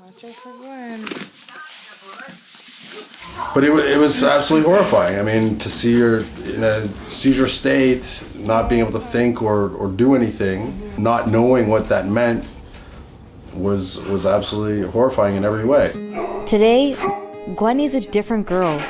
Watch out for Gwen. But it was absolutely horrifying. I mean, to see her in a seizure state, not being able to think or do anything, not knowing what that meant was absolutely horrifying in every way. Today, Gwenny's a different girl.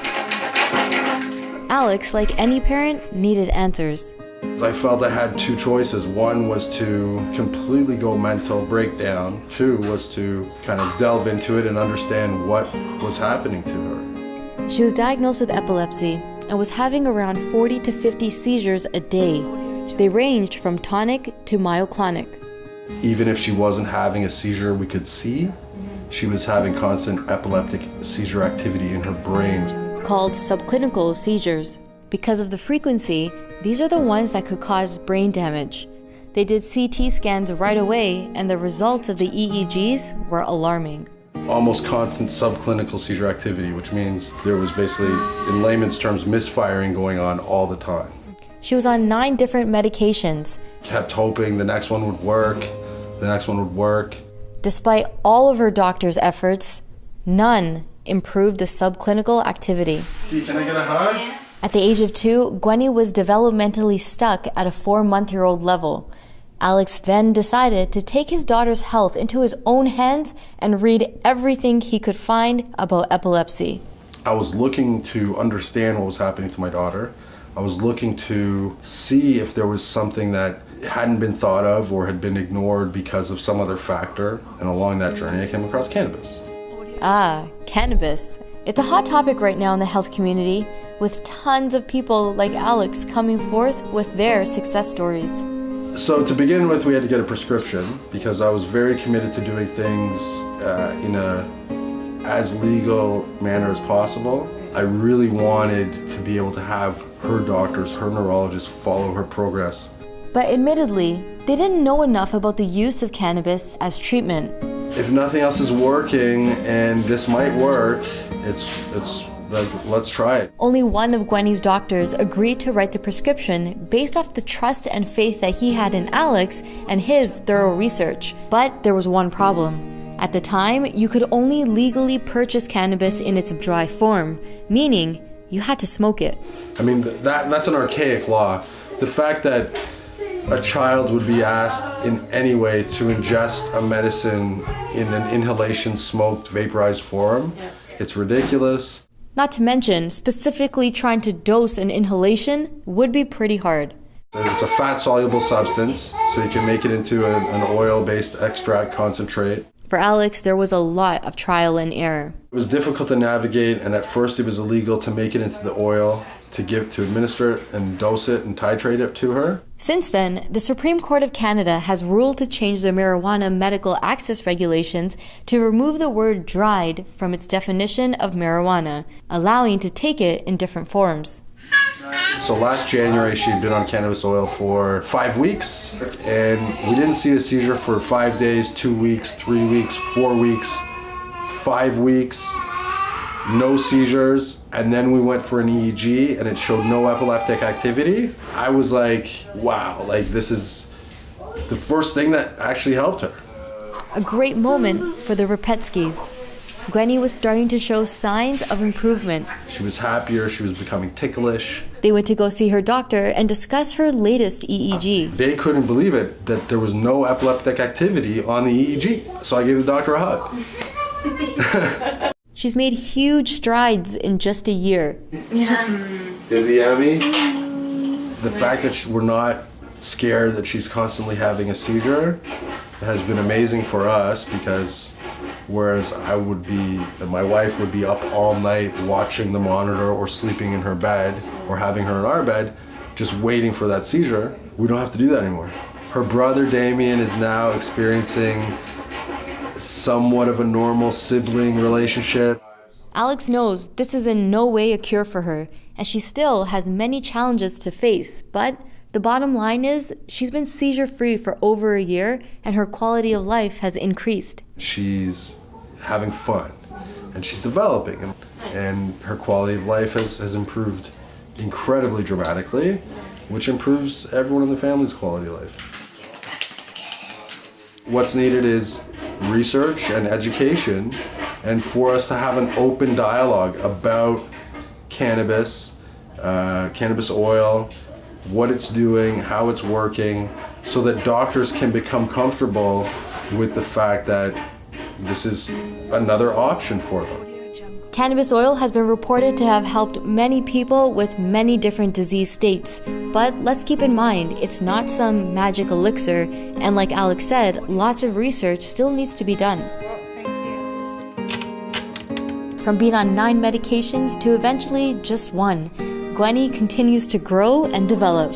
Alex, like any parent, needed answers. I felt I had two choices. One was to completely go mental breakdown. Two was to kind of delve into it and understand what was happening to her. She was diagnosed with epilepsy and was having around 40 to 50 seizures a day. They ranged from tonic to myoclonic. Even if she wasn't having a seizure we could see, she was having constant epileptic seizure activity in her brain. Called subclinical seizures. Because of the frequency, these are the ones that could cause brain damage. They did CT scans right away, and the results of the EEGs were alarming. Almost constant subclinical seizure activity, which means there was basically, in layman's terms, misfiring going on all the time. She was on 9 different medications. Kept hoping the next one would work, the next one would work. Despite all of her doctor's efforts, none improved the subclinical activity. Can I get a hug? At the age of 2, Gwenny was developmentally stuck at a 4-month-old level. Alex then decided to take his daughter's health into his own hands and read everything he could find about epilepsy. I was looking to understand what was happening to my daughter. I was looking to see if there was something that hadn't been thought of or had been ignored because of some other factor. And along that journey, I came across cannabis. Ah, cannabis. It's a hot topic right now in the health community, with tons of people like Alex coming forth with their success stories. So to begin with, we had to get a prescription because I was very committed to doing things in a as legal manner as possible. I really wanted to be able to have her doctors, her neurologists follow her progress. But admittedly, they didn't know enough about the use of cannabis as treatment. If nothing else is working and this might work, it's like, let's try it. Only one of Gwenny's doctors agreed to write the prescription based off the trust and faith that he had in Alex and his thorough research. But there was one problem. At the time, you could only legally purchase cannabis in its dry form, meaning you had to smoke it. I mean, that's an archaic law. The fact that a child would be asked in any way to ingest a medicine in an inhalation smoked vaporized form, it's ridiculous. Not to mention, specifically trying to dose an inhalation would be pretty hard. It's a fat-soluble substance, so you can make it into an oil-based extract concentrate. For Alex, there was a lot of trial and error. It was difficult to navigate, and at first it was illegal to make it into the oil, to administer it and dose it and titrate it to her. Since then, the Supreme Court of Canada has ruled to change the marijuana medical access regulations to remove the word dried from its definition of marijuana, allowing to take it in different forms. So last January, she'd been on cannabis oil for 5 weeks, and we didn't see a seizure for 5 days, 2 weeks, 3 weeks, 4 weeks, 5 weeks, no seizures, and then we went for an EEG and it showed no epileptic activity. I was like, wow, like this is the first thing that actually helped her. A great moment for the Rapetskis. Gwenny was starting to show signs of improvement. She was happier, she was becoming ticklish. They went to go see her doctor and discuss her latest EEG. They couldn't believe it, that there was no epileptic activity on the EEG. So I gave the doctor a hug. She's made huge strides in just a year. Is he yummy? The fact that we're not scared that she's constantly having a seizure has been amazing for us, because whereas I would be, and my wife would be up all night watching the monitor or sleeping in her bed or having her in our bed, just waiting for that seizure, we don't have to do that anymore. Her brother Damien is now experiencing somewhat of a normal sibling relationship. Alex knows this is in no way a cure for her, and she still has many challenges to face, but the bottom line is she's been seizure-free for over a year, and her quality of life has increased. She's having fun, and she's developing, and her quality of life has improved incredibly dramatically, which improves everyone in the family's quality of life. What's needed is research and education, and for us to have an open dialogue about cannabis, cannabis oil, what it's doing, how it's working, so that doctors can become comfortable with the fact that this is another option for them. Cannabis oil has been reported to have helped many people with many different disease states. But let's keep in mind, it's not some magic elixir, and like Alex said, lots of research still needs to be done. Well, thank you. From being on 9 medications to eventually just 1, Gwenny continues to grow and develop.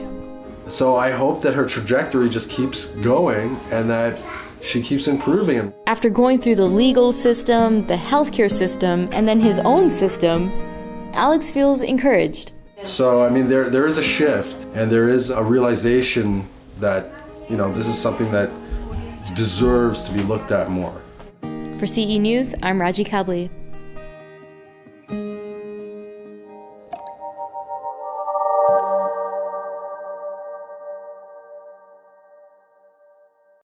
So I hope that her trajectory just keeps going and that she keeps improving. After going through the legal system, the healthcare system, and then his own system, Alex feels encouraged. So, I mean, there is a shift, and there is a realization that, you know, this is something that deserves to be looked at more. For CE News, I'm Raji Kabli.